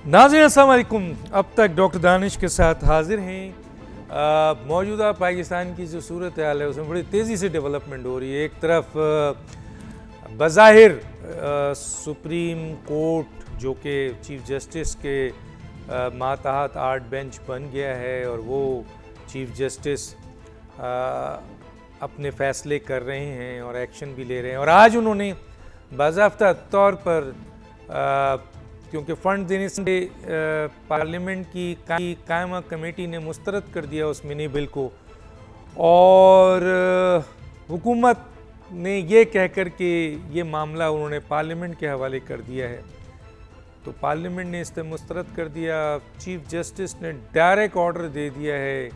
नाज़रीन अस्सलाम वालेकुम। अब तक डॉक्टर दानिश के साथ हाजिर हैं। मौजूदा पाकिस्तान की जो सूरत हाल है उसमें बड़ी तेज़ी से डेवलपमेंट हो रही है। एक तरफ बज़ाहिर सुप्रीम कोर्ट जो कि चीफ जस्टिस के मातहत 8 बेंच बन गया है और वो चीफ जस्टिस अपने फ़ैसले कर रहे हैं और एक्शन भी ले रहे हैं। और आज उन्होंने बाज़ाफ्ता तौर पर क्योंकि फ़ंड देने से पार्लियामेंट की कायमा कमेटी ने मुस्तरद कर दिया उस मिनी बिल को, और हुकूमत ने ये कह कर के ये मामला उन्होंने पार्लियामेंट के हवाले कर दिया है। तो पार्लियामेंट ने इसे मुस्तरद कर दिया। चीफ जस्टिस ने डायरेक्ट ऑर्डर दे दिया है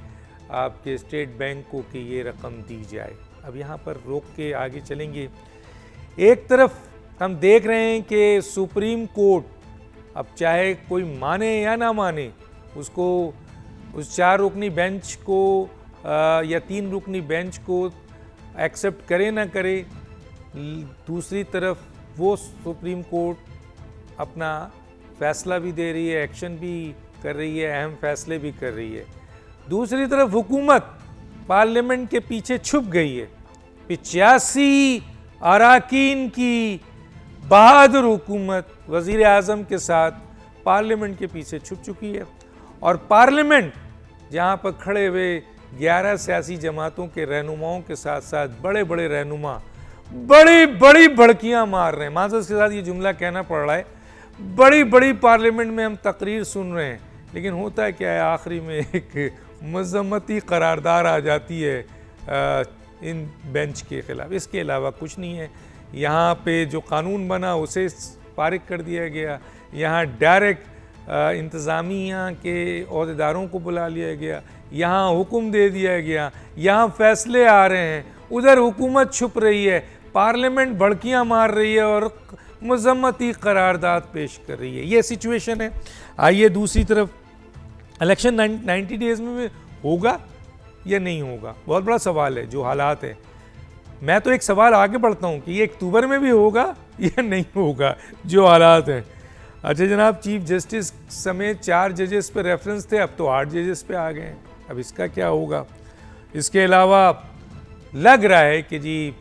आपके स्टेट बैंक को कि ये रकम दी जाए। अब यहाँ पर रोक के आगे चलेंगे। एक तरफ हम देख रहे हैं कि सुप्रीम कोर्ट अब चाहे कोई माने या ना माने उसको, उस 4 रुकनी बेंच को या 3 रुकनी बेंच को एक्सेप्ट करे ना करे, दूसरी तरफ वो सुप्रीम कोर्ट अपना फैसला भी दे रही है, एक्शन भी कर रही है, अहम फैसले भी कर रही है। दूसरी तरफ हुकूमत पार्लियामेंट के पीछे छुप गई है। 85 अराकीन की बहादुर हुकूमत वज़ीर आज़म के साथ पार्लियामेंट के पीछे छुप चुकी है। और पार्लियामेंट जहाँ पर खड़े हुए 11 सियासी जमातों के रहनुमाओं के साथ साथ बड़े बड़े रहनुमा बड़ी बड़ी भड़कियाँ मार रहे हैं। माज़रत के साथ ये जुमला कहना पड़ रहा है, बड़ी बड़ी पार्लियामेंट में हम तकरीर सुन रहे हैं, लेकिन होता है क्या है, आखिरी में एक मज़म्मती करारदार आ जाती है इन बेंच के ख़िलाफ़। इसके अलावा कुछ नहीं है। यहाँ पे जो कानून बना उसे पारिक कर दिया गया। यहाँ डायरेक्ट इंतज़ामिया के अहदेदारों को बुला लिया गया। यहाँ हुक्म दे दिया गया। यहाँ फ़ैसले आ रहे हैं। उधर हुकूमत छुप रही है, पार्लियामेंट भड़कियाँ मार रही है और मज़म्मती करारदाद पेश कर रही है। ये सिचुएशन है। आइए दूसरी तरफ, इलेक्शन 90 डेज़ में होगा या नहीं होगा, बहुत बड़ा सवाल है। जो हालात है, मैं तो एक सवाल आगे बढ़ता हूँ कि ये अक्टूबर में भी होगा या नहीं होगा, जो हालात हैं। अच्छा जनाब, चीफ जस्टिस समेत 4 जजेस पे रेफरेंस थे, अब तो 8 जजेस पे आ गए हैं। अब इसका क्या होगा? इसके अलावा लग रहा है कि जी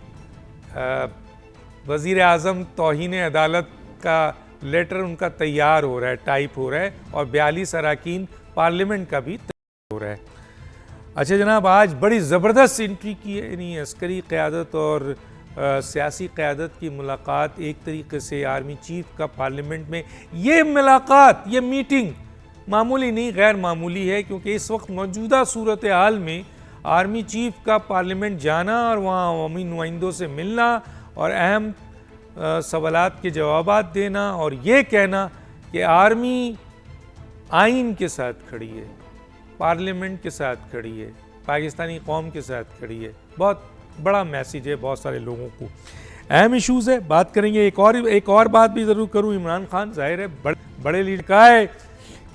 वज़ीर आज़म तौहीन अदालत का लेटर उनका तैयार हो रहा है, टाइप हो रहा है, और 42 अराकीन पार्लियामेंट का भी तैयार हो रहा है। अच्छा जनाब, आज बड़ी ज़बरदस्त एंट्री की है, यानी अस्करी क़यादत और सियासी क़यादत की मुलाकात एक तरीके से आर्मी चीफ का पार्लियामेंट में। ये मुलाकात, ये मीटिंग मामूली नहीं, गैर मामूली है, क्योंकि इस वक्त मौजूदा सूरत हाल में आर्मी चीफ का पार्लियामेंट जाना और वहाँ अवामी नुमाइंदों से मिलना और अहम सवालात के जवाबात देना और ये कहना कि आर्मी आइन के साथ खड़ी है, पार्लियामेंट के साथ खड़ी है, पाकिस्तानी कौम के साथ खड़ी है, बहुत बड़ा मैसेज है बहुत सारे लोगों को। अहम इश्यूज़ है, बात करेंगे। एक और बात भी ज़रूर करूँ। इमरान खान जाहिर है बड़े लीडर का है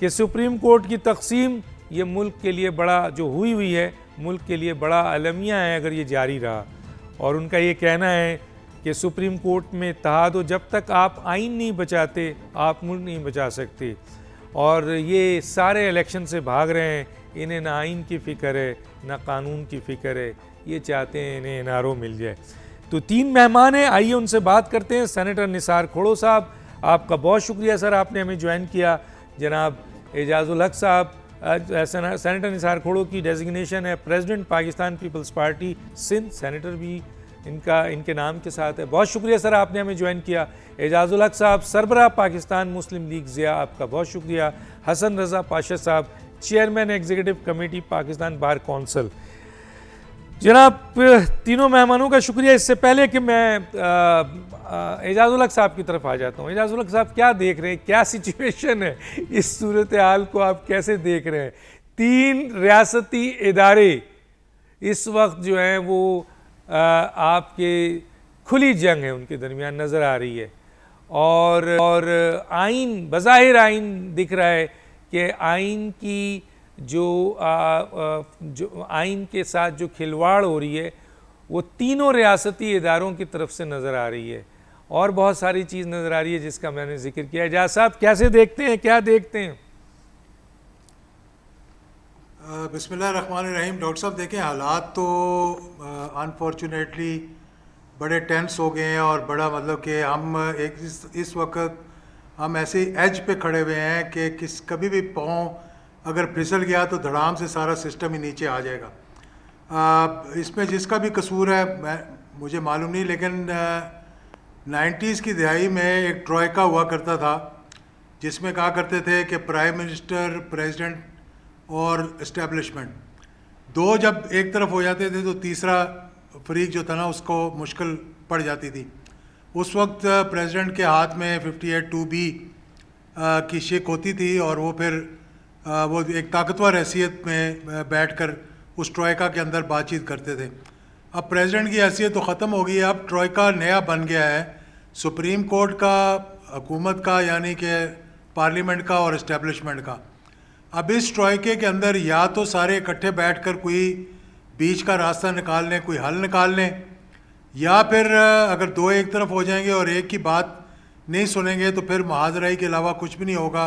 कि सुप्रीम कोर्ट की तकसीम ये मुल्क के लिए बड़ा, जो हुई है, मुल्क के लिए बड़ा अलमिया है अगर ये जारी रहा। और उनका ये कहना है कि सुप्रीम कोर्ट में इत्तेहाद हो, जब तक आप आइन नहीं बचाते आप मुल्क नहीं बचा सकते। और ये सारे इलेक्शन से भाग रहे हैं, इन्हें ना आइन की फ़िक्र है ना कानून की फ़िक्र है, ये चाहते हैं इन्हें एनआरओ मिल जाए। तो 3 मेहमान हैं, आइए उनसे बात करते हैं। सेनेटर निसार खोड़ो साहब, आपका बहुत शुक्रिया सर, आपने हमें ज्वाइन किया। जनाब एजाजुल हक साहब, सेनेटर निसार खोड़ो की डेजिग्नेशन है president Pakistan peoples party Sindh, senator भी इनके नाम के साथ है। बहुत शुक्रिया सर, आपने हमें ज्वाइन किया। एजाजुल हक साहब, सरबराह पाकिस्तान मुस्लिम लीग ज़िया, आपका बहुत शुक्रिया। हसन रज़ा पाशा साहब, chairman executive committee Pakistan bar council. जनाब तीनों मेहमानों का शुक्रिया। इससे पहले कि मैं एजाजुल हक साहब की तरफ आ जाता हूँ, एजाजुल हक साहब क्या देख रहे हैं, क्या सिचुएशन है, इस सूरत हाल को आप कैसे देख रहे हैं? 3 रियासती इदारे इस वक्त जो हैं वो आपके खुली जंग है उनके दरमियान नज़र आ रही है। और आइन, बज़ाहिर आइन दिख रहा है कि आइन की जो आइन के साथ जो खिलवाड़ हो रही है वो तीनों रियासती इदारों की तरफ से नज़र आ रही है। और बहुत सारी चीज़ नज़र आ रही है जिसका मैंने जिक्र किया। एजाज साहब कैसे देखते हैं, क्या देखते हैं? बिस्मिल्लाहिर्रहमानिर्रहीम। डॉक्टर साहब देखें, हालात तो अनफॉर्चुनेटली बड़े टेंस हो गए हैं और बड़ा मतलब कि हम इस वक्त हम ऐसे एज पे खड़े हुए हैं कि कभी भी पाँव अगर फिसल गया तो धड़ाम से सारा सिस्टम ही नीचे आ जाएगा। इसमें जिसका भी कसूर है मुझे मालूम नहीं, लेकिन 90s की दिहाई में एक ट्रॉयका हुआ करता था जिसमें कहा करते थे कि प्राइम मिनिस्टर, प्रेसिडेंट और इस्टेब्लिशमेंट दो जब एक तरफ हो जाते थे तो तीसरा फरीक जो था ना उसको मुश्किल पड़ जाती थी। उस वक्त प्रेसिडेंट के हाथ में 58(2)B की शिक होती थी और वो फिर वो एक ताकतवर हैसियत में बैठकर उस ट्रॉयका के अंदर बातचीत करते थे। अब प्रेसिडेंट की हैसियत तो ख़त्म हो गई है, अब ट्रॉयका नया बन गया है, सुप्रीम कोर्ट का, हुकूमत का यानी कि पार्लियामेंट का और इस्टेब्लिशमेंट का। अब इस ट्रॉयके के अंदर या तो सारे इकट्ठे बैठकर कोई बीच का रास्ता निकाल लें, कोई हल निकाल लें, या फिर अगर दो एक तरफ हो जाएंगे और एक की बात नहीं सुनेंगे तो फिर मुहाजराई के अलावा कुछ भी नहीं होगा,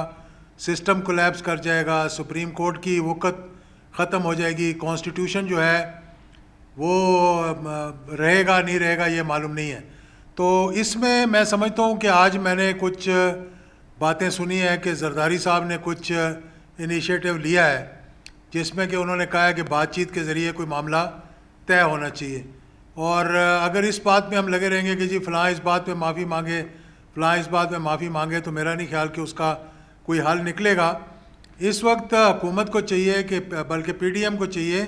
सिस्टम कोलैप्स कर जाएगा, सुप्रीम कोर्ट की वक़्त ख़त्म हो जाएगी, कॉन्स्टिट्यूशन जो है वो रहेगा नहीं रहेगा ये मालूम नहीं है। तो इसमें मैं समझता हूँ कि आज मैंने कुछ बातें सुनी है कि जरदारी साहब ने कुछ इनिशिएटिव लिया है जिसमें कि उन्होंने कहा है कि बातचीत के ज़रिए कोई मामला तय होना चाहिए। और अगर इस बात में हम लगे रहेंगे कि जी फ़लाँ इस बात पे माफ़ी मांगे, फ़लाँ इस बात में माफ़ी मांगे, तो मेरा नहीं ख्याल कि उसका कोई हल निकलेगा। इस वक्त हुकूमत को चाहिए कि बल्कि PDM को चाहिए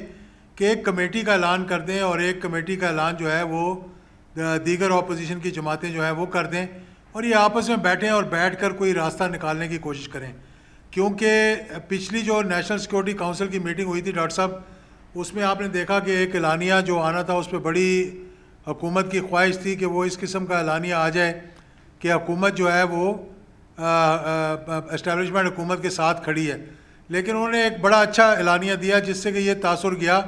कि एक कमेटी का ऐलान कर दें और एक कमेटी का ऐलान जो है वो दीगर अपोजिशन की जमातें जो हैं वो कर दें और ये आपस में बैठें और बैठ कर कोई रास्ता निकालने की कोशिश करें। क्योंकि पिछली जो नेशनल सिक्योरिटी काउंसिल की मीटिंग हुई थी डॉक्टर साहब, उसमें आपने देखा कि एक एलानिया जो आना था उस पर बड़ी हुकूमत की ख्वाहिश थी कि वो इस किस्म का एलानिया आ जाए कि हुकूमत जो है वो एस्टेब्लिशमेंट हुकूमत के साथ खड़ी है। लेकिन उन्होंने एक बड़ा अच्छा एलानिया दिया जिससे कि ये तासुर गया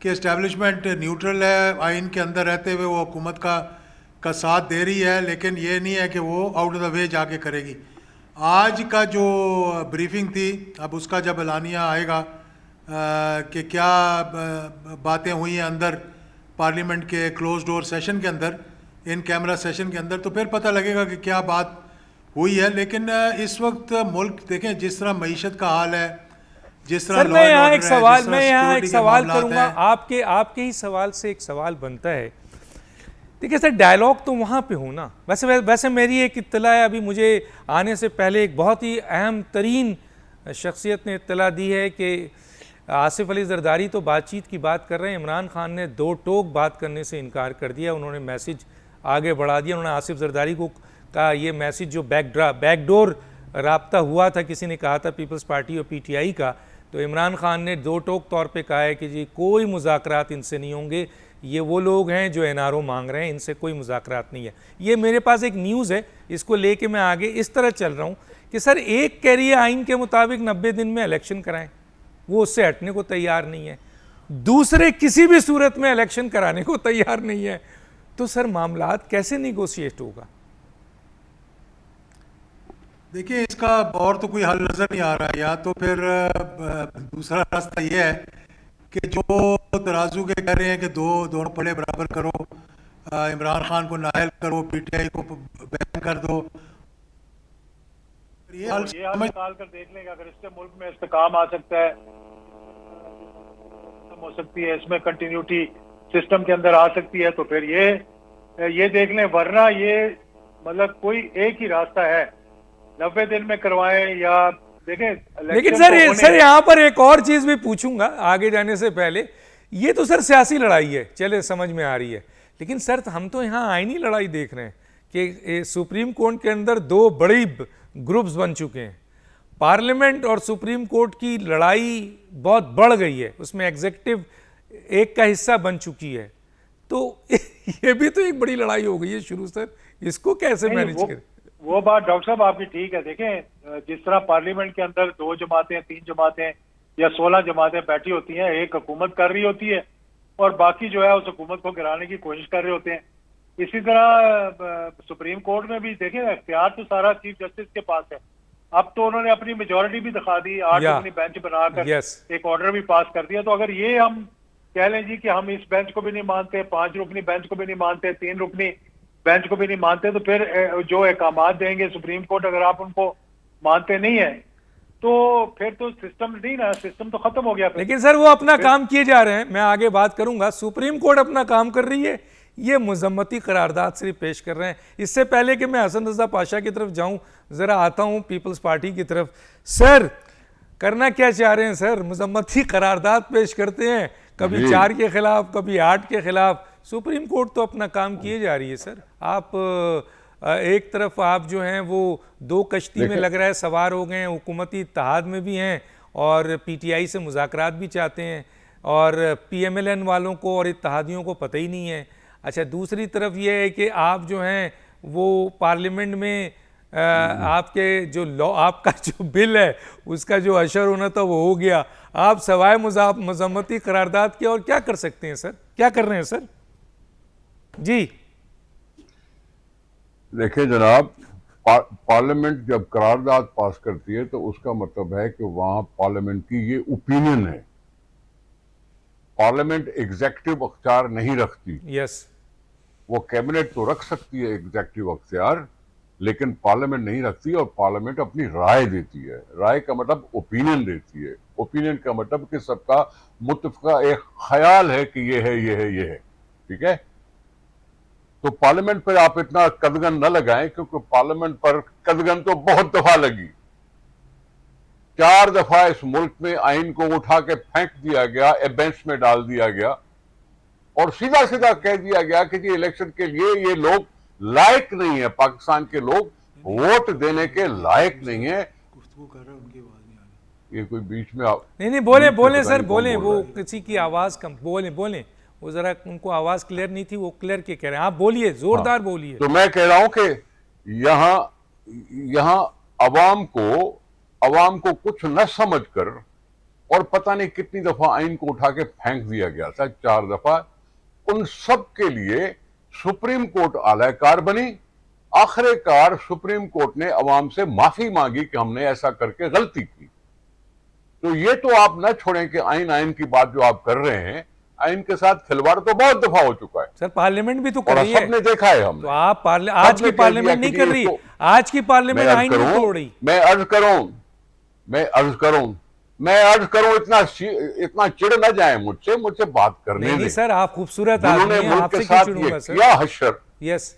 कि एस्टेब्लिशमेंट न्यूट्रल है, आइन के अंदर रहते हुए वो हुकूमत का साथ दे रही है, लेकिन ये नहीं है कि वो आउट ऑफ द वे जाके करेगी। आज का जो ब्रीफिंग थी, अब उसका जब एलानिया आएगा कि क्या बातें हुई हैं अंदर पार्लियामेंट के क्लोज डोर सेशन के अंदर, इन कैमरा सेशन के अंदर, तो फिर पता लगेगा कि क्या बात हुई है। लेकिन इस वक्त मुल्क देखें जिस तरह मईशत का हाल है, जिस तरह सर मैं यहाँ एक सवाल मामलात करूंगा, हैं। आपके ही सवाल से एक सवाल बनता है। देखिए सर, डायलॉग तो वहाँ पे हो ना। वैसे मेरी एक इत्तला है, अभी मुझे आने से पहले एक बहुत ही अहम तरीन शख्सियत ने इत्तला दी है कि आसिफ अली जरदारी तो बातचीत की बात कर रहे हैं, इमरान खान ने दो टोक बात करने से इनकार कर दिया, उन्होंने मैसेज आगे बढ़ा दिया। उन्होंने आसिफ जरदारी को कहा ये मैसेज जो बैकडोर राब्ता हुआ था, किसी ने कहा था पीपल्स पार्टी और PTI का, तो इमरान खान ने दो टोक तौर पे कहा है कि जी कोई मुज़ाकरात इनसे नहीं होंगे, ये वो लोग हैं जो NRO मांग रहे हैं, इनसे कोई मुज़ाकरात नहीं है। ये मेरे पास एक न्यूज़ है, इसको लेके मैं आगे इस तरह चल रहा हूँ कि सर एक कह रही है आइन के मुताबिक 90 दिन में इलेक्शन कराएं, वो उससे हटने को तैयार नहीं है, दूसरे किसी भी सूरत में इलेक्शन कराने को तैयार नहीं है। तो सर मामलात कैसे निगोशिएट होगा? देखिए इसका और तो कोई हल नज़र नहीं आ रहा। या तो फिर दूसरा रास्ता ये है कि जो तराजू के कह रहे हैं कि दोनों पड़े बराबर करो, इमरान खान को नाअहल करो, PTI को बैन कर दो। ये हल निकाल कर देख लेंगे, अगर इससे मुल्क में इस्तेकाम आ सकता है, हो सकती है, इसमें कंटिन्यूटी सिस्टम के अंदर आ सकती है, तो फिर ये देख लें। वरना ये मतलब कोई एक ही रास्ता है, 90 दिन में करवाएं या देखें। लेकिन सर यहाँ पर एक और चीज भी पूछूंगा आगे जाने से पहले। ये तो सर सियासी लड़ाई है, चले समझ में आ रही है, लेकिन सर हम तो यहाँ आईनी लड़ाई देख रहे हैं कि सुप्रीम कोर्ट के अंदर दो बड़ी ग्रुप्स बन चुके हैं। पार्लियामेंट और सुप्रीम कोर्ट की लड़ाई बहुत बढ़ गई है, उसमें एग्जीक्यूटिव एक का हिस्सा बन चुकी है, तो ये भी तो एक बड़ी लड़ाई हो गई है शुरू। सर इसको कैसे मैनेज करें? वो बात डॉक्टर साहब आपकी ठीक है। देखें जिस तरह पार्लियामेंट के अंदर 2 जमातें, 3 जमातें या 16 जमातें बैठी होती हैं, एक हुकूमत कर रही होती है और बाकी जो है उस हुकूमत को गिराने की कोशिश कर रहे होते हैं। इसी तरह सुप्रीम कोर्ट में भी देखें ना, इख्तियार तो सारा चीफ जस्टिस के पास है। अब तो उन्होंने अपनी मेजोरिटी भी दिखा दी, 8 या, रुकनी बेंच बनाकर यस, एक ऑर्डर भी पास कर दिया। तो अगर ये हम कह लें जी कि हम इस बेंच को भी नहीं मानते, 5 रुकनी बेंच को भी नहीं मानते, 3 रुकनी बेंच को भी नहीं मानते, तो फिर जो अहकामात देंगे सुप्रीम कोर्ट, अगर आप उनको मानते नहीं है तो फिर तो सिस्टम नहीं ना, सिस्टम तो खत्म हो गया फिर। लेकिन सर वो अपना काम किए जा रहे हैं, मैं आगे बात करूंगा। सुप्रीम कोर्ट अपना काम कर रही है, ये मुजम्मती करारदाद सिर्फ पेश कर रहे हैं। इससे पहले कि मैं हसन रजा पाशा की तरफ जाऊं, जरा आता हूं पीपल्स पार्टी की तरफ। सर करना क्या चाह रहे हैं सर? मुजम्मती करारदाद पेश करते हैं, कभी 4 के खिलाफ, कभी 8 के खिलाफ। सुप्रीम कोर्ट तो अपना काम किए जा रही है सर। आप एक तरफ आप जो हैं वो 2 कश्ती में लग रहा है सवार हो गए हैं, हुकूमती इत्तेहाद में भी हैं और पीटीआई से मुज़ाकरात भी चाहते हैं, और पीएमएलएन वालों को और इत्तेहादियों को पता ही नहीं है। अच्छा, दूसरी तरफ ये है कि आप जो हैं वो पार्लियामेंट में आपके जो लॉ, आपका जो बिल है उसका जो अशर होना था वो हो गया। आप सवाए मुजम्मती करारदाद के और क्या कर सकते हैं सर? क्या कर रहे हैं सर? जी देखिए जनाब, पार्लियामेंट जब करारदाद पास करती है तो उसका मतलब है कि वहां पार्लियामेंट की ये ओपिनियन है। पार्लियामेंट एग्जेक्टिव अख्तियार नहीं रखती। यस, वो कैबिनेट तो रख सकती है एग्जेक्टिव अख्तियार, लेकिन पार्लियामेंट नहीं रखती। और पार्लियामेंट अपनी राय देती है। राय का मतलब ओपिनियन देती है। ओपिनियन का मतलब कि सबका मुत्तफ़िका एक ख्याल है कि ये है, ये है, ये है, ठीक है। तो पार्लियामेंट पर आप इतना कदगन न लगाएं, क्योंकि पार्लियामेंट पर कदगन तो बहुत दफा लगी। 4 दफा इस मुल्क में आइन को उठा के फेंक दिया गया, बेंच में डाल दिया गया और सीधा सीधा कह दिया गया कि जी इलेक्शन के लिए ये लोग लायक नहीं है, पाकिस्तान के लोग वोट देने के लायक नहीं है। गुफ्तगू कर रहे हैं, उनकी आवाज नहीं आ रही। ये कोई बीच में आप नहीं बोले बीच में बोले पता सर नहीं कौन बोले, बोल वो रहा है। किसी की आवाज़ कम, बोले वो ज़रा उनको आवाज़ क्लियर नहीं थी, वो क्लियर के कह रहे हैं। आप बोलिए, जोरदार बोलिए। तो मैं कह रहा हूं कि यहां अवाम को कुछ न समझकर और पता नहीं कितनी दफा आइन को उठा के फेंक दिया गया था, 4 दफा। उन सब के लिए सुप्रीम कोर्ट आलाकार बनी। आखिरकार सुप्रीम कोर्ट ने अवाम से माफी मांगी कि हमने ऐसा करके गलती की। तो ये तो आप न छोड़ें कि आइन की बात जो आप कर रहे हैं, आइन के साथ खिलवाड़ तो बहुत दफा हो चुका है सर पार्लियामेंट भी तो कर और रही है। सबने देखा है। हमने तो आप आज की पार्लियामेंट नहीं कर रही, आज की पार्लियामेंट आइन नहीं तोड़ रही। मैं अर्ज करूं, इतना चिढ़ न जाए मुझसे बात करने नहीं दें। सर, आप खूबसूरत आदमी जिन्होंने हैं, मुल्क आपसे के क्यों साथ चिढ़ूंगा ये सर? किया हशर, यस,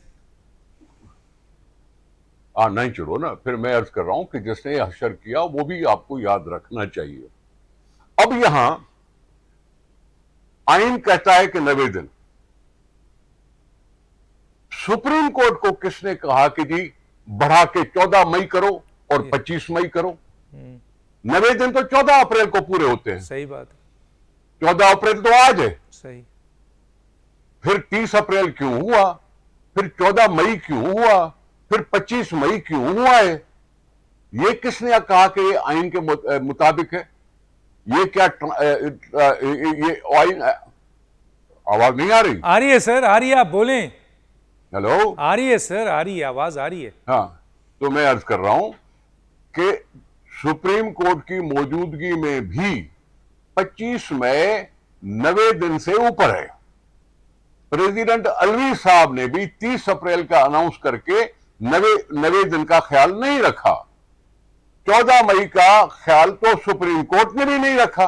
नहीं चिढ़ो ना। फिर मैं अर्ज कर रहा हूं कि जिसने ये हशर किया वो भी आपको याद रखना चाहिए। अब यहां आइन कहता है कि 90 दिन। सुप्रीम कोर्ट को किसने कहा कि जी बढ़ा के 14 मई करो और 25 मई करो? 90 दिन तो 14 अप्रैल को पूरे होते हैं। सही बात है, 14 अप्रैल तो आज है। सही। फिर 30 अप्रैल क्यों हुआ? फिर 14 मई क्यों हुआ? फिर 25 मई क्यों हुआ है? ये किसने कहा कि ये आइन के मुताबिक है? ये क्या ये आइन? आवाज नहीं आ रही? आ रही है सर, आ रही है, आप बोलें। हेलो, आ रही है सर, आ रही है, आवाज आ रही है। हाँ, तो मैं अर्ज कर रहा हूं कि सुप्रीम कोर्ट की मौजूदगी में भी 25 मई 90 दिन से ऊपर है। प्रेसिडेंट अलवी साहब ने भी 30 अप्रैल का अनाउंस करके 90 दिन का ख्याल नहीं रखा। 14 मई का ख्याल तो सुप्रीम कोर्ट ने भी नहीं रखा।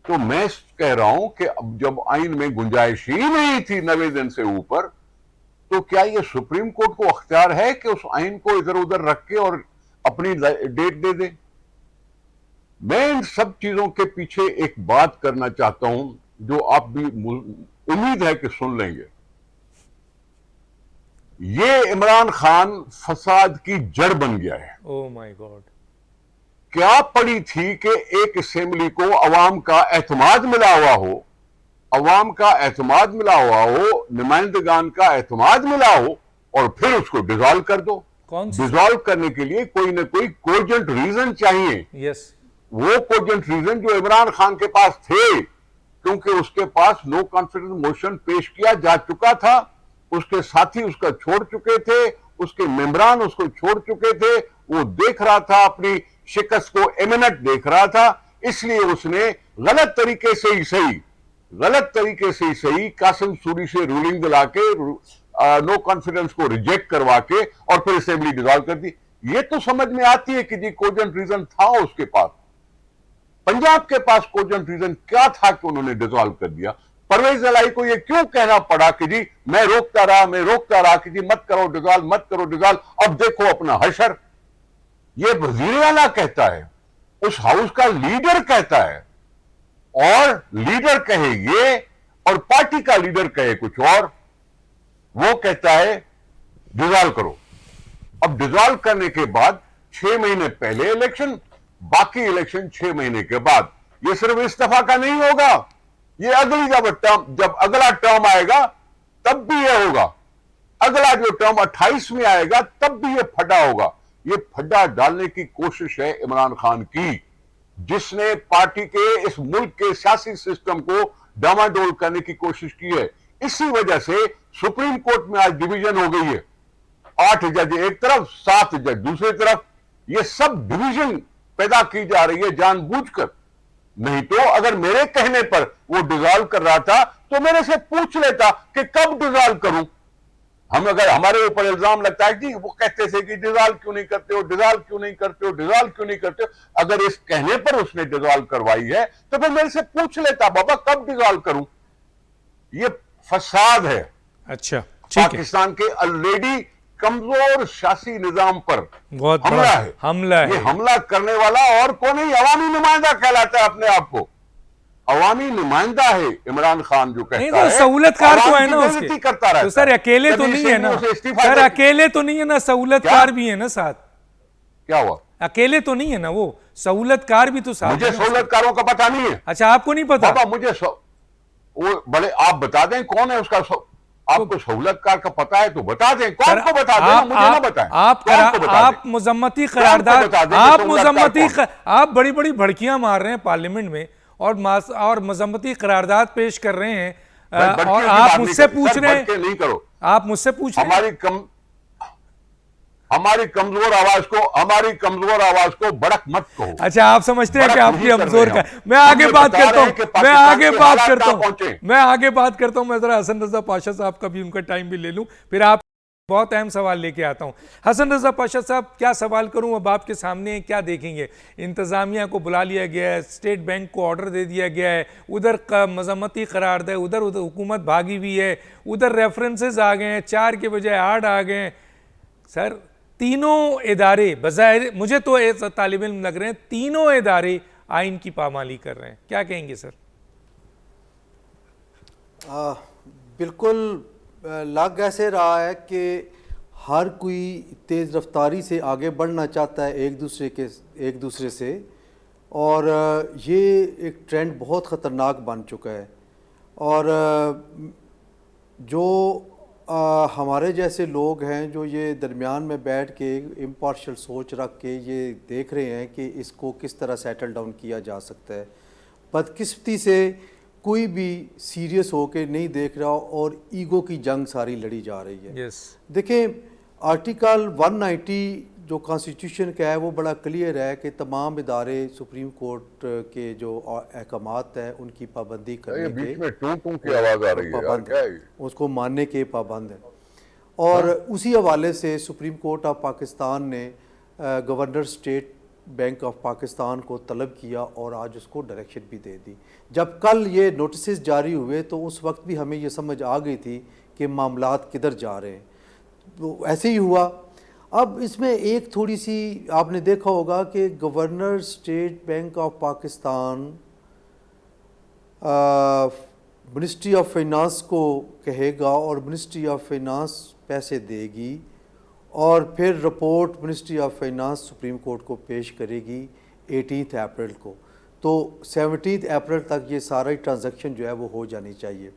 तो मैं कह रहा हूं कि अब जब आइन में गुंजाइश ही नहीं थी 90 दिन से ऊपर, तो क्या यह सुप्रीम कोर्ट को अख्तियार है कि उस आइन को इधर उधर रख के और अपनी डेट दे दे? मैं इन सब चीजों के पीछे एक बात करना चाहता हूं जो आप भी उम्मीद है कि सुन लेंगे। ये इमरान खान फसाद की जड़ बन गया है। Oh my God. क्या पड़ी थी कि एक असेंबली को अवाम का एतमाद मिला हुआ हो, अवाम का एतमाद मिला हुआ हो, नुमाइंदगान का एतमाद मिला हो, और फिर उसको डिसॉल्व कर दो। कौन सी? डिसॉल्व करने के लिए कोई ना कोई कोजेंट रीजन चाहिए। यस, वो कोजेंट रीजन जो इमरान खान के पास थे, क्योंकि उसके पास नो कॉन्फिडेंस मोशन पेश किया जा चुका था, उसके साथी उसका छोड़ चुके थे, उसके मेंबरान उसको छोड़ चुके थे, वो देख रहा था, अपनी शिकस्त को इमिनेंट देख रहा था, इसलिए उसने गलत तरीके से ही सही कासिम सूरी से रूलिंग दिला के नो कॉन्फिडेंस को रिजेक्ट करवा के और फिर असेंबली डिसॉल्व कर दी। ये तो समझ में आती है कि जी कोजेंट रीजन था उसके पास। पंजाब के पास कोजेंट रीजन क्या था कि उन्होंने डिसॉल्व कर दिया? परवेज अलाई को ये क्यों कहना पड़ा कि जी मैं रोकता रहा कि जी मत करो डिसॉल्व, अब देखो अपना हशर। ये वजीर आला कहता है, उस हाउस का लीडर कहता है, और लीडर कहे ये और पार्टी का लीडर कहे कुछ और। वो कहता है डिसॉल्व करो। अब डिसॉल्व करने के बाद 6 महीने पहले इलेक्शन, बाकी इलेक्शन 6 महीने के बाद। ये सिर्फ इस्तीफा का नहीं होगा, ये अगली जब अगला टर्म आएगा तब भी ये होगा। अगला जो टर्म 28 में आएगा तब भी ये फड्डा होगा। ये फड्डा डालने की कोशिश है इमरान खान की, जिसने पार्टी के इस मुल्क के सियासी सिस्टम को डामाडोल करने की कोशिश की है। इसी वजह से सुप्रीम कोर्ट में आज डिवीजन हो गई है, 8 जज एक तरफ, 7 जज दूसरी तरफ। ये सब डिवीजन पैदा की जा रही है जानबूझकर। नहीं तो अगर मेरे कहने पर वो डिसॉल्व कर रहा था तो मेरे से पूछ लेता कि कब डिसॉल्व करूं। अगर हमारे ऊपर इल्जाम लगता है कि वो कहते थे कि डिसॉल्व क्यों नहीं करते हो, अगर इस कहने पर उसने डिसॉल्व करवाई है तो फिर मेरे से पूछ लेता, बाबा कब डिसॉल्व करूं। ये फसाद है अच्छा, ठीक है। पाकिस्तान के ऑलरेडी कमजोर सियासी निजाम पर बहुत हमला है। ये हमला करने वाला और कौन नहीं, अवामी नुमाइंदा कहलाता है अपने आप को। अवामी नुमाइंदा है इमरान खान, जो कहता नहीं है तो सहूलतकार तो है ना उसके, करता रहता तो सर अकेले तो नहीं है ना सर, अकेले तो नहीं है ना, सहूलतकार भी है ना साथ। क्या हुआ? अकेले तो नहीं है ना, वो सहूलतकार भी तो साथ। मुझे सहूलतकारों का पता नहीं है। अच्छा, आपको नहीं पता? बाबा मुझे वो बड़े आप बता दें कौन है उसका आपको सहूलतकार का पता है तो बता दें, कौन को बता दें, मुझे ना बताएं। आप मुजम्मती करारदाद, आप बड़ी बड़ी भड़कियां मार रहे हैं पार्लियामेंट में और मुजम्मती करारदाद पेश कर रहे हैं, और आप मुझसे पूछ रहे हैं, नहीं करो, आप मुझसे पूछ रहे हैं हमारी कमजोर आवाज को भड़क मत कहो। अच्छा, आप समझते हैं कि आपकी कमजोर का। मैं आगे बात करता हूं, मैं जरा हसन रजा पाशा साहब का भी उनका टाइम भी ले लूं, फिर आप बहुत अहम सवाल लेके आता हूं। हसन रजा पाशा साहब, क्या सवाल करूं अब आपके सामने, क्या देखेंगे? इंतजामिया को बुला लिया गया है, स्टेट बैंक को ऑर्डर दे दिया गया है, उधर का मजम्मती करारदाद है, उधर हुकूमत भागी हुई है, उधर रेफरेंसेस आ गए हैं, 4 के बजाय 8 आ गए हैं। सर, तीनों इदारे बज़ाहिर मुझे तो ऐसा तालिब इल्म लग रहे हैं, तीनों इदारे आइन की पामाली कर रहे हैं। क्या कहेंगे सर? बिल्कुल लग ऐसे रहा है कि हर कोई तेज़ रफ्तारी से आगे बढ़ना चाहता है एक दूसरे से, और ये एक ट्रेंड बहुत ख़तरनाक बन चुका है। और जो हमारे जैसे लोग हैं जो ये दरमियान में बैठ के इम्पार्शियल सोच रख के ये देख रहे हैं कि इसको किस तरह सेटल डाउन किया जा सकता है, बदकिस्मती से कोई भी सीरियस होके नहीं देख रहा और ईगो की जंग सारी लड़ी जा रही है। देखें, आर्टिकल 190 जो कॉन्स्टिट्यूशन का है वो बड़ा क्लियर है कि तमाम इदारे सुप्रीम कोर्ट के जो अहकामात हैं उनकी पाबंदी करने के, की आवाज़ आ रही है, पाबंद है, उसको मानने के पाबंद है। और उसी हवाले से सुप्रीम कोर्ट ऑफ पाकिस्तान ने governor state bank of Pakistan को तलब किया और आज उसको डायरेक्शन भी दे दी। जब कल ये नोटिस जारी हुए तो उस वक्त भी हमें ये समझ आ गई थी कि मामलात किधर जा रहे हैं, तो ऐसे ही हुआ। अब इसमें एक थोड़ी सी आपने देखा होगा कि governor state bank of Pakistan ministry of finance को कहेगा और मिनिस्ट्री ऑफ फाइनेंस पैसे देगी और फिर report ministry of finance supreme court को पेश करेगी 18 अप्रैल को। तो 17 अप्रैल तक ये सारा ही ट्रांजैक्शन जो है वो हो जानी चाहिए।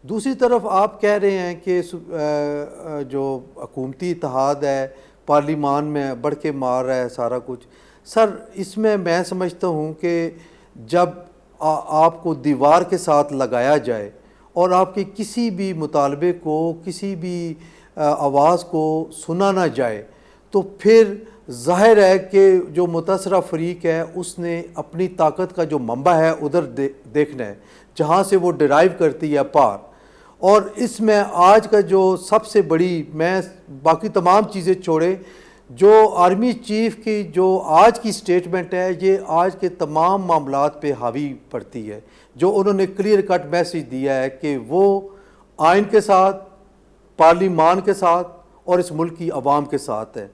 दूसरी तरफ आप कह रहे हैं कि जो हुकूमती इत्तेहाद है पार्लिमान में बढ़ के मार रहा है सारा कुछ। सर, इसमें मैं समझता हूँ कि जब आपको दीवार के साथ लगाया जाए और आपके किसी भी मुतालबे को, किसी भी आवाज़ को सुना ना जाए, तो फिर ज़ाहिर है कि जो मुतासरा फरीक है उसने अपनी ताकत का जो मंबा है उधर देखना है, जहाँ से वो डिराइव करती है पार। और इसमें आज का जो सबसे बड़ी, मैं बाकी तमाम चीज़ें छोड़े, जो आर्मी चीफ की जो आज की स्टेटमेंट है, ये आज के तमाम मामलात पे हावी पड़ती है। जो उन्होंने क्लियर कट मैसेज दिया है कि वो आइन के साथ, पार्लिमान के साथ और इस मुल्क की आवाम के साथ है।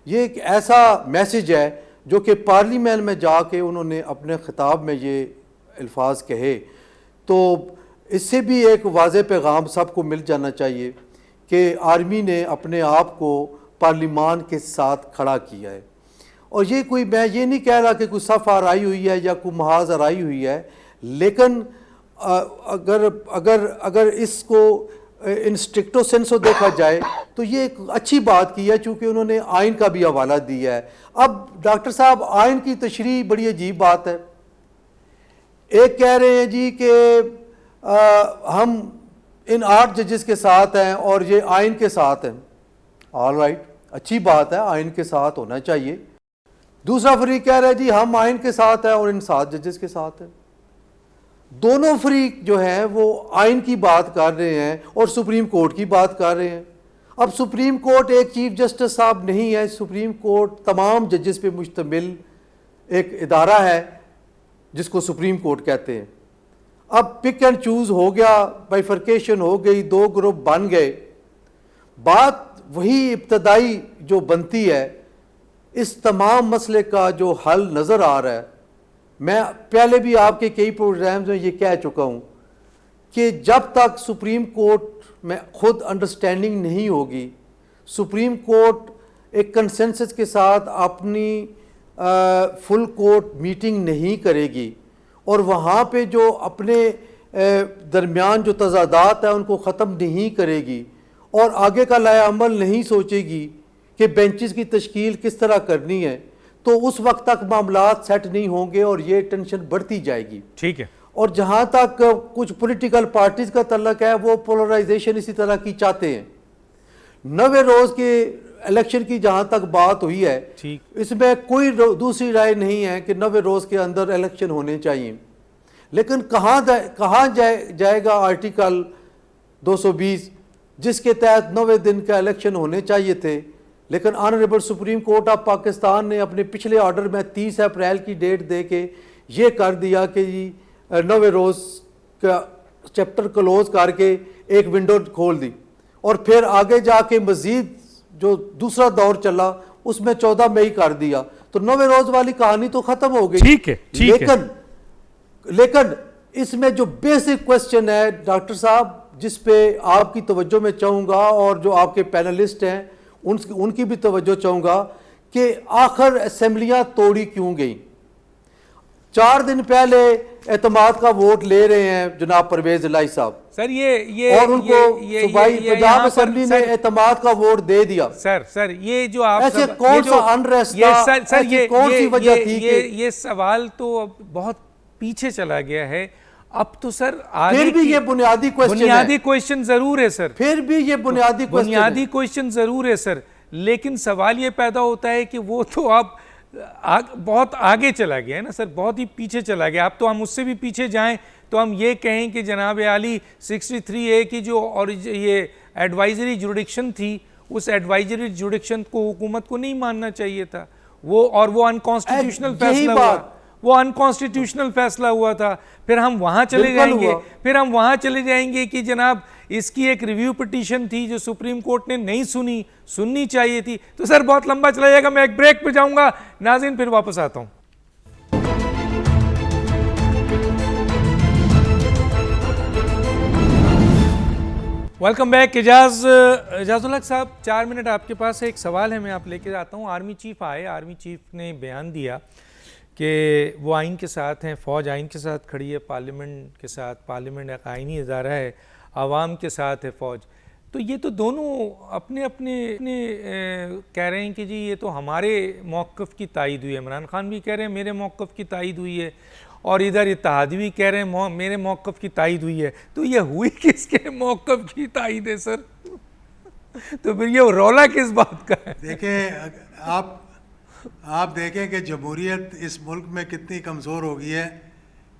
ये एक ऐसा मैसेज है जो कि पार्लियामेंट में जाके उन्होंने अपने खिताब में ये अल्फाज कहे, तो इससे भी एक वाज़ेह पैगाम सबको मिल जाना चाहिए कि आर्मी ने अपने आप को पार्लिमान के साथ खड़ा किया है। और ये कोई, मैं ये नहीं कह रहा कि कोई सफ़ आराई हुई है या कोई महाज आराई हुई है, लेकिन अगर इसको इन स्ट्रिक्टो सेंसो देखा जाए तो ये एक अच्छी बात की है, चूँकि उन्होंने आइन का भी हवाला दिया है। अब डॉक्टर साहब, आइन की तशरीह बड़ी अजीब बात है। एक कह रहे हैं जी कि हम इन 8 जजेस के साथ हैं और ये आइन के साथ हैं। ऑल राइट, अच्छी बात है, आइन के साथ होना चाहिए। दूसरा फरीक कह रहा है जी हम आइन के साथ हैं और इन 7 जजेस के साथ हैं। दोनों फरीक जो हैं वो आइन की बात कर रहे हैं और सुप्रीम कोर्ट की बात कर रहे हैं। अब सुप्रीम कोर्ट एक चीफ जस्टिस साहब नहीं है, सुप्रीम कोर्ट तमाम जजेस पे मुश्तमिल एक इदारा है जिसको सुप्रीम कोर्ट कहते हैं। अब पिक एंड चूज हो गया, बाइफर्केशन हो गई, 2 ग्रुप बन गए। बात वही इब्तदाई जो बनती है, इस तमाम मसले का जो हल नज़र आ रहा है, मैं पहले भी आपके कई प्रोग्राम्स में ये कह चुका हूँ कि जब तक सुप्रीम कोर्ट में खुद अंडरस्टैंडिंग नहीं होगी, सुप्रीम कोर्ट एक कंसेंसस के साथ अपनी फुल कोर्ट मीटिंग नहीं करेगी और वहाँ पे जो अपने दरमियान जो तजादात है उनको ख़त्म नहीं करेगी और आगे का लाया अमल नहीं सोचेगी कि बेंचेस की तश्कील किस तरह करनी है, तो उस वक्त तक मामलात सेट नहीं होंगे और ये टेंशन बढ़ती जाएगी। ठीक है। और जहाँ तक कुछ पॉलिटिकल पार्टीज़ का तल्लक है, वो पोलराइजेशन इसी तरह की चाहते हैं। 90 रोज़ के इलेक्शन की जहाँ तक बात हुई है, ठीक, इसमें कोई दूसरी राय नहीं है कि 90 रोज़ के अंदर इलेक्शन होने चाहिए। लेकिन कहाँ जाएगा आर्टिकल 220 जिसके तहत 90 दिन का इलेक्शन होने चाहिए थे। लेकिन honourable supreme court of Pakistan ने अपने पिछले ऑर्डर में 30 अप्रैल की डेट दे के ये कर दिया कि 90 रोज़ का चैप्टर क्लोज करके एक विंडो खोल दी और फिर आगे जाके मज़ीद जो दूसरा दौर चला उसमें 14 मई कर दिया, तो 90 रोज़ वाली कहानी तो ख़त्म हो गई। ठीक है, ठीक है। लेकिन इसमें जो बेसिक क्वेश्चन है डॉक्टर साहब, जिस पे आपकी तवज्जो में चाहूँगा और जो आपके पैनलिस्ट हैं उनकी भी तवज्जो चाहूँगा कि आखिर असेंबलियाँ तोड़ी क्यों गई। 4 दिन पहले एतमाद का वोट ले रहे हैं जनाब परवेज इलाही साहब सर, ये और उनको सूबाई पंजाब असेंबली ने एतमाद का वोट दे दिया। सर ये जो आप ऐसे कौन सा अनरेस्ट था, ऐसी कौन सी वजह थी कि ये सवाल तो अब बहुत पीछे चला गया है। अब तो सर फिर भी ये बुनियादी क्वेश्चन जरूर है सर, फिर भी ये बुनियादी क्वेश्चन जरूर है सर, लेकिन सवाल ये पैदा होता है कि वो तो अब बहुत आगे चला गया है ना सर, बहुत ही पीछे चला गया। अब तो हम उससे भी पीछे जाएं तो हम ये कहें कि जनाब आली 63A की जो और ये एडवाइजरी जुडिक्शन थी, उस एडवाइजरी जुडिक्शन को हुकूमत को नहीं मानना चाहिए था वो, और वो अनकॉन्स्टिट्यूशनल फैसला हुआ, वो अनकॉन्स्टिट्यूशनल फैसला हुआ था। फिर हम वहाँ चले जाएंगे कि जनाब इसकी एक रिव्यू पिटीशन थी जो सुप्रीम कोर्ट ने नहीं सुननी चाहिए थी। तो सर बहुत लंबा चला जाएगा, मैं एक ब्रेक पे जाऊंगा नाज़रीन, फिर वापस आता हूं। Welcome back. इजाज़ुल हक साहब, 4 मिनट आपके पास है, एक सवाल है मैं आप लेके आता हूँ। आर्मी चीफ आए, आर्मी चीफ ने बयान दिया कि वो आइन के साथ हैं, फ़ौज आइन के साथ खड़ी है, पार्लियामेंट के साथ, पार्लियामेंट एक आइनी इदारा है, आवाम के साथ है फ़ौज। तो ये तो दोनों अपने कह रहे हैं कि जी ये तो हमारे मौक़िफ़ की तायीद हुई है। इमरान खान भी कह रहे हैं मेरे मौक़िफ़ की तायीद हुई है, और इधर इत्तेहादी कह रहे हैं मेरे मौक़िफ़ की तायद हुई है, तो ये हुई किसके मौक़िफ़ की तायद है सर? तो फिर ये रौला किस बात का है? देखें आप देखें कि जमहूरियत इस मुल्क में कितनी कमज़ोर हो गई है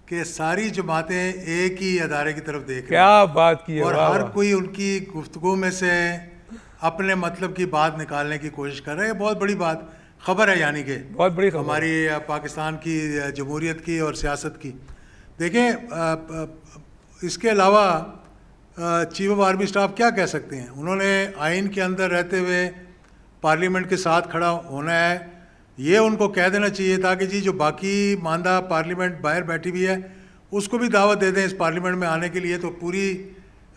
कि सारी जमातें एक ही अदारे की तरफ देख रही हैं क्या बात की है, और वाह हर वाह। कोई उनकी गुफ्तगू में से अपने मतलब की बात निकालने की कोशिश कर रहे हैं। बहुत बड़ी बात खबर है, यानी कि बहुत बड़ी खबर हमारी पाकिस्तान की जमहूरियत की और सियासत की। देखें इसके अलावा चीफ ऑफ आर्मी स्टाफ क्या कह सकते हैं? उन्होंने आइन के अंदर रहते हुए पार्लियामेंट के साथ खड़ा होना है। ये उनको कह देना चाहिए था कि जी जो बाकी मानदा पार्लियामेंट बाहर बैठी हुई है उसको भी दावत दे दें इस पार्लियामेंट में आने के लिए, तो पूरी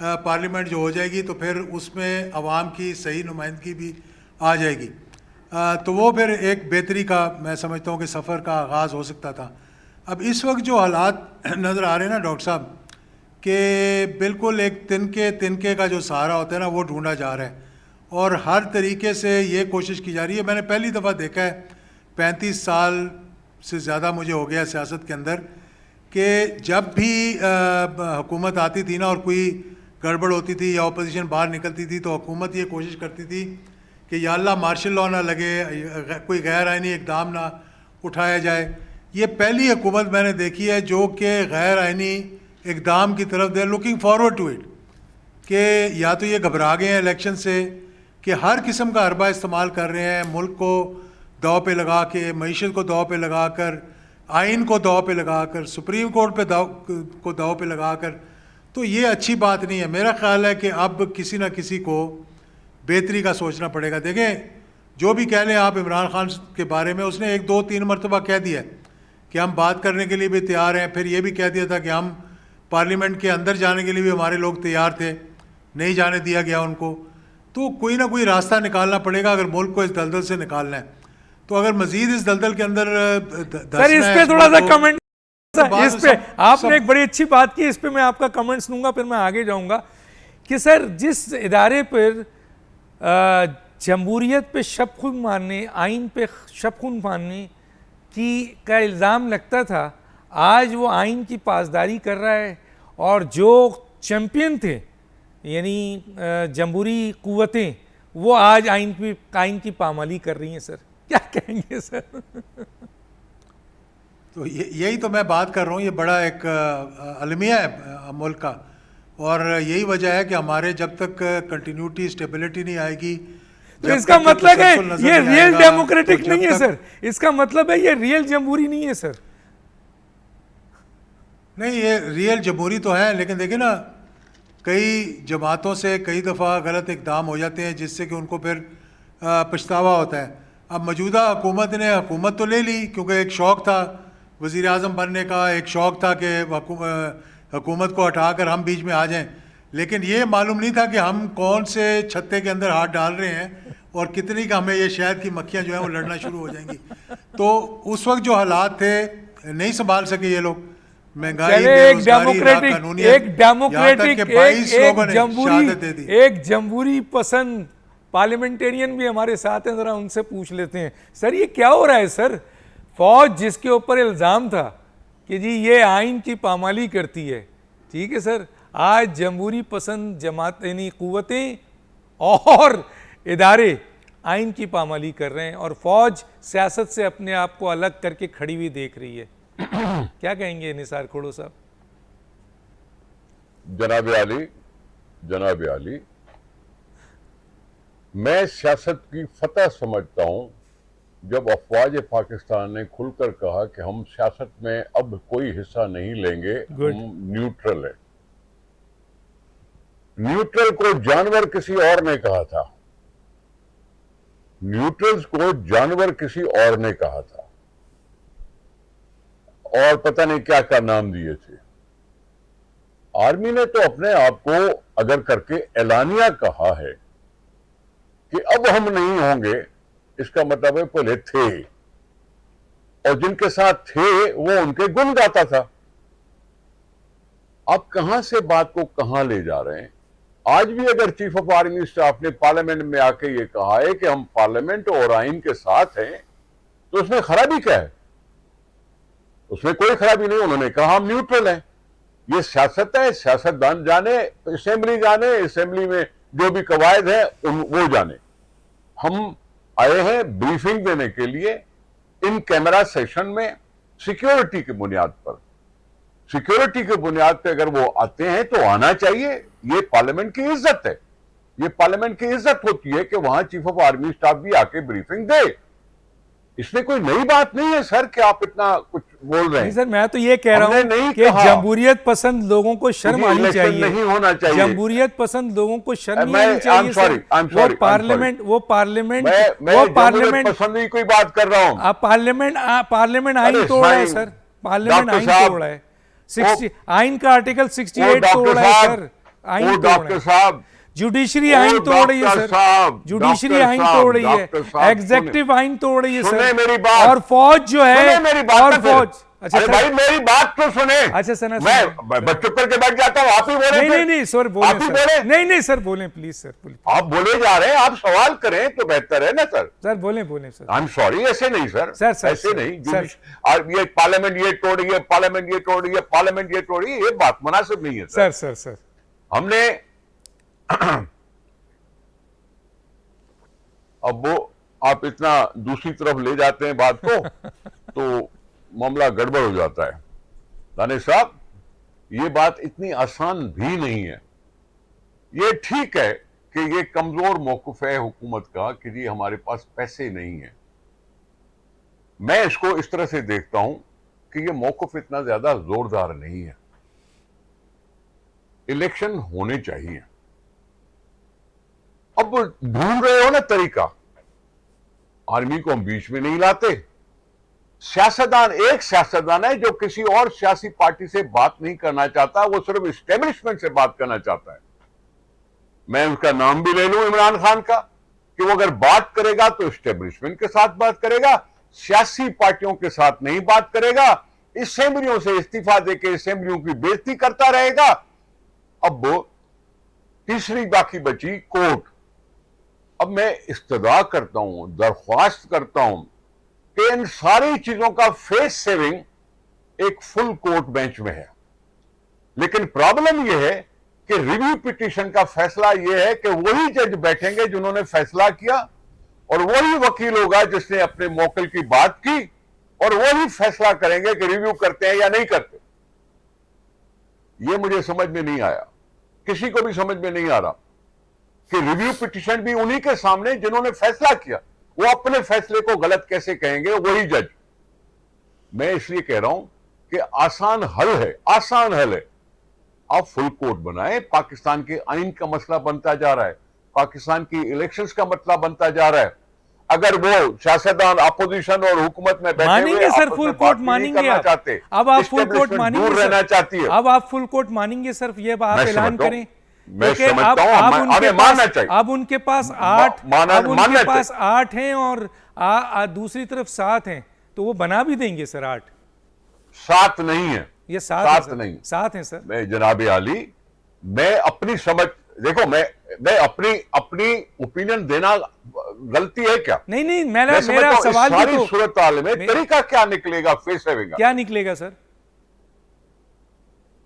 पार्लियामेंट जो हो जाएगी तो फिर उसमें अवाम की सही नुमाइंदगी भी आ जाएगी। तो वो फिर एक बेहतरी का मैं समझता हूँ कि सफ़र का आगाज़ हो सकता था। अब इस वक्त जो हालात नज़र आ रहे हैं ना डॉक्टर साहब, कि बिल्कुल एक तिनके तिनके का जो सहारा होता है ना वो ढूंढा जा रहा है और हर तरीके से ये कोशिश की जा रही है। मैंने पहली दफ़ा देखा है 35 साल से ज़्यादा मुझे हो गया सियासत के अंदर कि जब भी हुकूमत आती थी ना और कोई गड़बड़ होती थी या अपोजिशन बाहर निकलती थी तो हुकूमत ये कोशिश करती थी कि या अल्लाह मार्शल लॉ ना लगे, कोई गैर आइनी इकदाम ना उठाया जाए। ये पहली हुकूमत मैंने देखी है जो कि गैर आइनी इकदाम की तरफ they looking forward to it, कि या तो ये घबरा गए हैं इलेक्शन से कि हर किस्म का हरबा इस्तेमाल कर रहे हैं, मुल्क को दाव पे लगा के, मईशत को दाव पे लगा कर, आइन को दाव पे लगा कर, सुप्रीम कोर्ट पे दाव पे लगा कर। तो ये अच्छी बात नहीं है। मेरा ख्याल है कि अब किसी न किसी को बेहतरी का सोचना पड़ेगा। देखें जो भी कह लें आप इमरान खान के बारे में, उसने 1 2 3 मरतबा कह दिया है कि हम बात करने के लिए भी तैयार हैं। फिर ये भी कह दिया था कि हम पार्लियामेंट के अंदर जाने के लिए भी हमारे लोग तैयार थे, नहीं जाने दिया गया उनको। तो कोई ना कोई रास्ता निकालना पड़ेगा अगर मुल्क को इस दलदल से निकालना है। तो अगर मजीद इस दलदल के अंदर सर इस पे थोड़ा सा कमेंट, इस पे आपने एक बड़ी अच्छी बात की, इस पे मैं आपका कमेंट्स लूंगा फिर मैं आगे जाऊंगा कि सर जिस इदारे पर जमहूरियत पे शबखुन मारने, आइन पे शबखुन मारने की का इल्ज़ाम लगता था, आज वो आइन की पासदारी कर रहा है और जो चैम्पियन थे यानी जमहूरी कुव्वतें वो आज आइन की पामाली कर रही हैं। सर क्या कहेंगे सर? तो यही तो मैं बात कर रहा हूँ, ये बड़ा एक अलमिया है मुल्क का और यही वजह है कि हमारे जब तक कंटिन्यूटी स्टेबिलिटी नहीं आएगी, तो इसका मतलब है ये रियल डेमोक्रेटिक नहीं है सर, इसका मतलब है ये रियल जमहूरी नहीं है सर। नहीं, ये रियल जमहूरी तो है, लेकिन देखिए ना कई जमातों से कई दफ़ा गलत इकदाम हो जाते हैं जिससे कि उनको फिर पछतावा होता है। अब मौजूदा हुकूमत ने हुकूमत तो ले ली क्योंकि एक शौक़ था वज़ीर आज़म बनने का, एक शौक़ था कि हुकूमत को हटाकर हम बीच में आ जाएं, लेकिन ये मालूम नहीं था कि हम कौन से छत्ते के अंदर हाथ डाल रहे हैं और कितनी का हमें ये शहद की मक्खियाँ जो हैं वो लड़ना शुरू हो जाएंगी। तो उस वक्त जो हालात थे नहीं संभाल सके ये लोग, महंगाई, बेरोजगारी, एक जमहूरी पसंद पार्लियामेंटेरियन भी हमारे साथ हैं, जरा उनसे पूछ लेते हैं। सर ये क्या हो रहा है सर? फौज जिसके ऊपर इल्ज़ाम था कि जी ये आइन की पामाली करती है, ठीक है सर, आज जमहूरी पसंद जमात यानी कुव्वतें और इदारे आइन की पामाली कर रहे हैं और फौज सियासत से अपने आप को अलग करके खड़ी हुई देख रही है। क्या कहेंगे निसार खोड़ो साहब? जनाब आली, मैं सियासत की फतह समझता हूं जब अफवाज पाकिस्तान ने खुलकर कहा कि हम सियासत में अब कोई हिस्सा नहीं लेंगे, हम न्यूट्रल है। न्यूट्रल को जानवर किसी और ने कहा था, न्यूट्रल्स को जानवर किसी और ने कहा था और पता नहीं क्या क्या नाम दिए थे। आर्मी ने तो अपने आप को अगर करके एलानिया कहा है कि अब हम नहीं होंगे, इसका मतलब है पहले थे और जिनके साथ थे वो उनके गुण गाता था। आप कहां से बात को कहां ले जा रहे हैं? आज भी अगर चीफ ऑफ आर्मी स्टाफ ने पार्लियामेंट में आके ये कहा है कि हम पार्लियामेंट और आइन के साथ हैं, तो उसमें खराबी क्या है? उसमें कोई खराबी नहीं, उन्होंने कहा हम न्यूट्रल हैं। ये सियासत है, सियासतदान जाने, असेंबली जाने, असेंबली में जो भी कवायद है वो जाने। हम आए हैं ब्रीफिंग देने के लिए इन कैमरा सेशन में सिक्योरिटी की बुनियाद पर। सिक्योरिटी की बुनियाद पर अगर वो आते हैं तो आना चाहिए, ये पार्लियामेंट की इज्जत है। ये पार्लियामेंट की इज्जत होती है कि वहां चीफ ऑफ आर्मी स्टाफ भी आके ब्रीफिंग दे। इसमें कोई नई बात नहीं है सर कि आप इतना कुछ बोल रहे नहीं हैं। सर, मैं तो ये कह रहा हमने हूँ नहीं कि कहा। जमहूरियत पसंद लोगों को शर्म क्योंकि आनी इलेक्शन चाहिए, नहीं होना चाहिए। जमहूरियत पसंद लोगों को शर्म नहीं मैं- आनी चाहिए I'm sorry, sir. I'm sorry, वो पार्लियामेंट I'm वो पार्लियामेंट मैं वो जमहूरियत पार्लियामेंट पसंद की कोई बात कर रहा हूं। आप पार्लियामेंट आइन अरे तोड़ रहा है साईं, सर, पार्लियामेंट डॉक्टर आइन साहब, तोड़ रहा है। 60 आइन का आर्टिकल 68 डॉक्टर तोड़ रहा है साहब, सर, आइन वो तोड़ रहा डॉक्टर है। साहब, जुडिशरी ओ आइन तोड़ रही है डॉक्टर सर, साहब, जुडिशरी डॉक्टर आइन साहब, तोड़ रही डॉक्टर है, साहब, एग्जेक्टिव आइन तोड़ रही है सुने सर। मेरी बात। और फौज जो है, सुने मेरी बात और ना फिर। फौज, अच्छा अरे सर, भाई मेरी बात तो सुने। अच्छा सर, मैं बच्चों करके बैठ जाता हूँ, आप ही बोले नहीं फिर। नहीं नहीं सर, बोले आप ही बोले। सर, नहीं नहीं सर, बोले प्लीज सर, बोले आप बोले जा रहे हैं, आप सवाल करें तो बेहतर है ना सर। सर, बोले सर। आई एम सॉरी, ऐसे नहीं सर, सर, ऐसे सर, नहीं। सर। और ये पार्लियामेंट ये तोड़ रही है, पार्लियामेंट ये तोड़ रही है, पार्लियामेंट ये तोड़ रही है, ये बात मुनासिब नहीं है सर। सर हमने अब वो आप इतना दूसरी तरफ ले जाते हैं बात को तो मामला गड़बड़ हो जाता है। दानिश साहब, ये बात इतनी आसान भी नहीं है। ये ठीक है कि ये कमजोर मौकफ है हुकूमत का कि जी हमारे पास पैसे नहीं है। मैं इसको इस तरह से देखता हूं कि ये मौकफ इतना ज्यादा जोरदार नहीं है। इलेक्शन होने चाहिए। अब ढूंढ रहे हो ना तरीका, आर्मी को हम बीच में नहीं लाते। सियासतदान एक सियासतदान है जो किसी और सियासी पार्टी से बात नहीं करना चाहता, वो सिर्फ इस्टेब्लिशमेंट से बात करना चाहता है। मैं उसका नाम भी ले लूं, इमरान खान का, कि वो अगर बात करेगा तो इस्टेब्लिशमेंट के साथ बात करेगा, सियासी पार्टियों के साथ नहीं बात करेगा, असेंबलियों से इस्तीफा देकर असेंबलियों की बेइज्जती करता रहेगा। अब तीसरी बाकी बची कोर्ट। अब मैं इस्तदा करता हूं, दरख्वास्त करता हूं कि इन सारी चीजों का फेस सेविंग एक फुल कोर्ट बेंच में है। लेकिन प्रॉब्लम यह है कि रिव्यू पिटीशन का फैसला यह है कि वही जज बैठेंगे जिन्होंने फैसला किया, और वही वकील होगा जिसने अपने मौकल की बात की, और वही फैसला करेंगे कि रिव्यू करते हैं या नहीं करते। यह मुझे समझ में नहीं आया, किसी को भी समझ में नहीं आ रहा कि रिव्यू पिटीशन भी उन्हीं के सामने जिन्होंने फैसला किया, वो अपने फैसले को गलत कैसे कहेंगे, वही जज। मैं इसलिए कह रहा हूं कि आसान हल है, आसान हल है। आप फुल कोर्ट बनाएं। पाकिस्तान के आइन का मसला बनता जा रहा है, पाकिस्तान की इलेक्शंस का मसला बनता जा रहा है। अगर वो सियासतदान अपोजिशन और हुकूमत में बैठे मानेंगे हुए सर, आपस फुल में कोर्ट बात नहीं मानेंगे करना आप। चाहते, अब आप फुल कोर्ट establishment मानेंगे दूर सर? रहना चाहती है। अब आप फुल कोर्ट मानेंगे सर, ये आप मैं ऐलान समझता हूं, करें? मैं क्योंकि समझता हूं, उनके हमें मानना पास, चाहिए। अब उनके पास 8, मानना अब उनके चाहिए। पास 8 हैं और दूसरी तरफ 7 हैं, तो वो बना भी देंगे सर 8। 7 नहीं है, ये 7 7 है, नहीं, 7 हैं सर। मैं जनाबे आली, मैं अपनी समझ, देखो मैं अपनी ओपिनियन देना गलती है क्या? नहीं नहीं, मैं मेरा समझता हूं, इस सवाल भी सारी तो सूरत हाल में तरीका क्या निकलेगा फेस सेविंग का? क्या निकलेगा सर?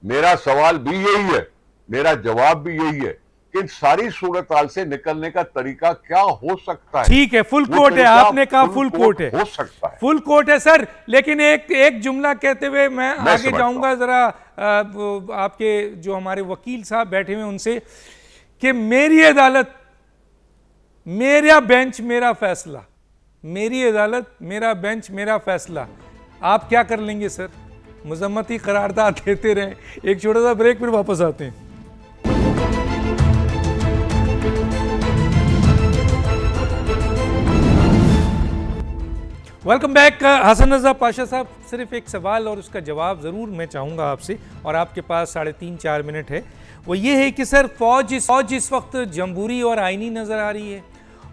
मेरा सवाल भी यही है, मेरा जवाब भी यही है कि इन सारी सूरत हाल से निकलने का तरीका क्या हो सकता है। ठीक है, फुल वो कोर्ट है, तरीका आपने कहा फुल कोर्ट है, हो सकता है, फुल कोर्ट है सर। लेकिन एक जुमला कहते हुए मैं आगे समझता जाऊंगा जरा वो आपके जो हमारे वकील साहब बैठे हुए उनसे, कि मेरी अदालत, मेरा बेंच मेरा फैसला, मेरी अदालत मेरा बेंच मेरा फैसला। आप क्या कर लेंगे सर? मजम्मती करारदाद देते रहें। एक छोटा सा ब्रेक, फिर वापस आते हैं। Welcome back. हसन रजा पाशा साहब, सिर्फ एक सवाल और उसका जवाब ज़रूर मैं चाहूँगा आपसे, और आपके पास 3.5-4 मिनट है। वो ये है कि सर फौज इस वक्त जमहूरी और आइनी नज़र आ रही है,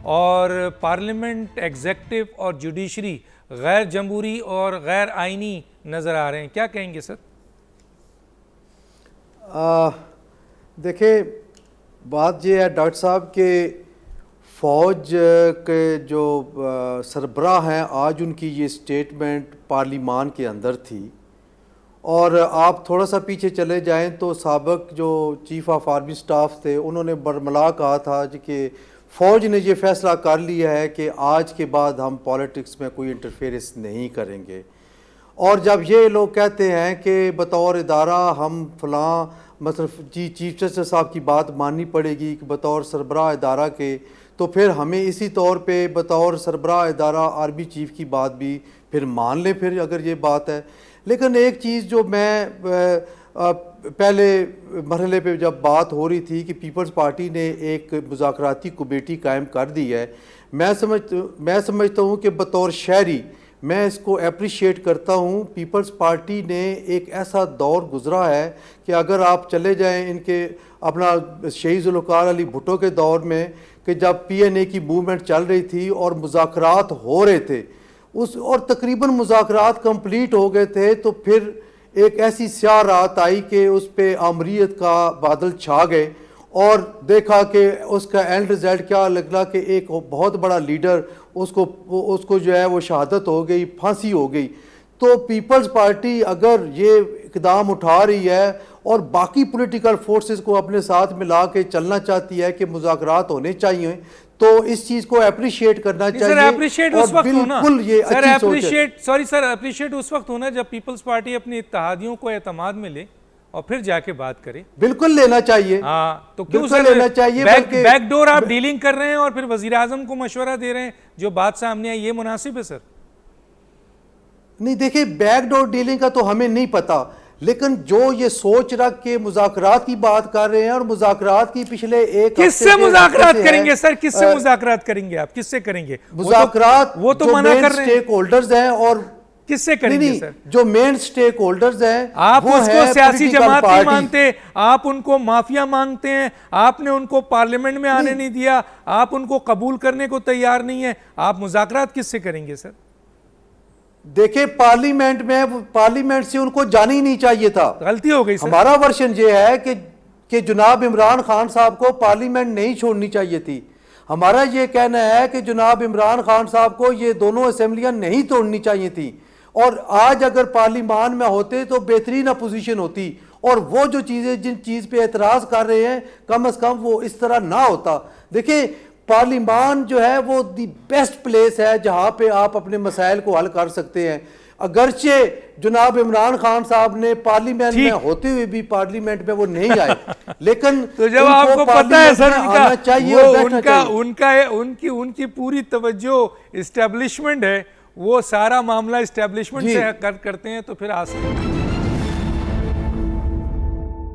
और पार्लियामेंट, एग्जेक्टिव और जुडिशरी गैर जमहूरी और गैर आइनी नज़र आ रहे हैं। क्या कहेंगे सर? देखिए, बात ये है डॉक्टर साहब के फ़ौज के जो सरबराह हैं, आज उनकी ये स्टेटमेंट पार्लिमान के अंदर थी और आप थोड़ा सा पीछे चले जाएं तो साबिक जो चीफ ऑफ आर्मी स्टाफ थे उन्होंने बरमला कहा था कि फ़ौज ने ये फ़ैसला कर लिया है कि आज के बाद हम पॉलिटिक्स में कोई इंटरफेरेंस नहीं करेंगे। और जब ये लोग कहते हैं कि बतौर इदारा हम फलां मतलब जी चीफ जस्टिस साहब की बात माननी पड़ेगी कि बतौर सरबराह इदारा के, तो फिर हमें इसी तौर पे बतौर सरबराह इदारा आर्मी चीफ की बात भी फिर मान लें फिर अगर ये बात है। लेकिन एक चीज़ जो मैं पहले मरहले पे जब बात हो रही थी कि पीपल्स पार्टी ने एक मुज़ाकराती कमेटी कायम कर दी है, मैं समझता हूँ कि बतौर शहरी मैं इसको अप्रिशिएट करता हूँ। पीपल्स पार्टी ने एक ऐसा दौर गुजरा है कि अगर आप चले जाएं इनके अपना शहीद ज़ुल्फ़िकार अली भुट्टो के दौर में कि जब PNA की मूवमेंट चल रही थी और मुज़ाकरात हो रहे थे उस और तकरीबन मुज़ाकरात कंप्लीट हो गए थे, तो फिर एक ऐसी स्याह रात आई कि उस पर आमरीत का बादल छा गए और देखा कि उसका एंड रिज़ल्ट क्या लगला कि एक बहुत बड़ा लीडर उसको जो है वो शहादत हो गई, फांसी हो गई। तो पीपल्स पार्टी अगर ये इक़दाम उठा रही है और बाकी पॉलिटिकल फोर्सेस को अपने साथ मिला के चलना चाहती है कि मुज़ाकरात होने चाहिए, तो इस चीज़ को अप्रिशिएट करना चाहिए। सर अप्रिशिएट उस वक्त होना, बिल्कुल ये सर अच्छी सोच है। अप्रिशिएट सॉरी सर अप्रिशिएट उस वक्त होना जब पीपल्स पार्टी अपने इत्तेहादियों को एतमाद में ले और फिर जाके बात करे। बिल्कुल लेना चाहिए। हाँ तो क्यों बिल्कुल सर लेना चाहिए, बैकडोर आप डीलिंग कर रहे हैं और फिर वजीर आजम को मशवरा दे रहे हैं, जो बात सामने आई ये मुनासिब है सर? नहीं देखिए, बैकडोर डीलिंग का तो हमें नहीं पता, लेकिन जो ये सोच रख के मुज़ाकरात की बात कर रहे हैं और मुज़ाकरात की पिछले एक किससे मुज़ाकरात करेंगे सर? किससे मुज़ाकरात करेंगे आप? किससे करेंगे मुज़ाकरात? वो तो मना कर रहे हैं। स्टेक होल्डर्स हैं और किससे करेंगे सर? जो मेन स्टेक होल्डर्स हैं आप वो उसको सियासी जमात नहीं पार्टी। मानते, आप उनको माफिया मानते हैं, आपने उनको पार्लियामेंट में आने नहीं दिया, आप उनको कबूल करने को तैयार नहीं है, आप मुज़ाकरात किससे करेंगे सर? देखिए पार्लियामेंट से उनको जाना ही नहीं चाहिए था, गलती हो गई सर। हमारा वर्शन ये है कि जनाब इमरान खान साहब को पार्लियामेंट नहीं छोड़नी चाहिए थी। हमारा ये कहना है कि जनाब इमरान खान साहब को ये दोनों असेंबलियां नहीं तोड़नी चाहिए थी, और आज अगर पार्लियामान में होते तो बेहतरीन अपोजिशन होती, और वो जो चीज़ें जिन चीज़ पे एतराज़ कर रहे हैं कम अज़ कम वो इस तरह ना होता। देखिए पार्लियामान जो है वो दी बेस्ट प्लेस है जहाँ पे आप अपने मसाइल को हल कर सकते हैं। अगरचे जनाब इमरान खान साहब ने पार्लियामेंट में होते हुए भी पार्लियामेंट में वो नहीं आए, लेकिन तो जब आपको पता है सर उनकी पूरी तवज्जो इस्टेब्लिशमेंट है, वो सारा मामला इस्टेब्लिशमेंट से करते हैं, तो फिर आसान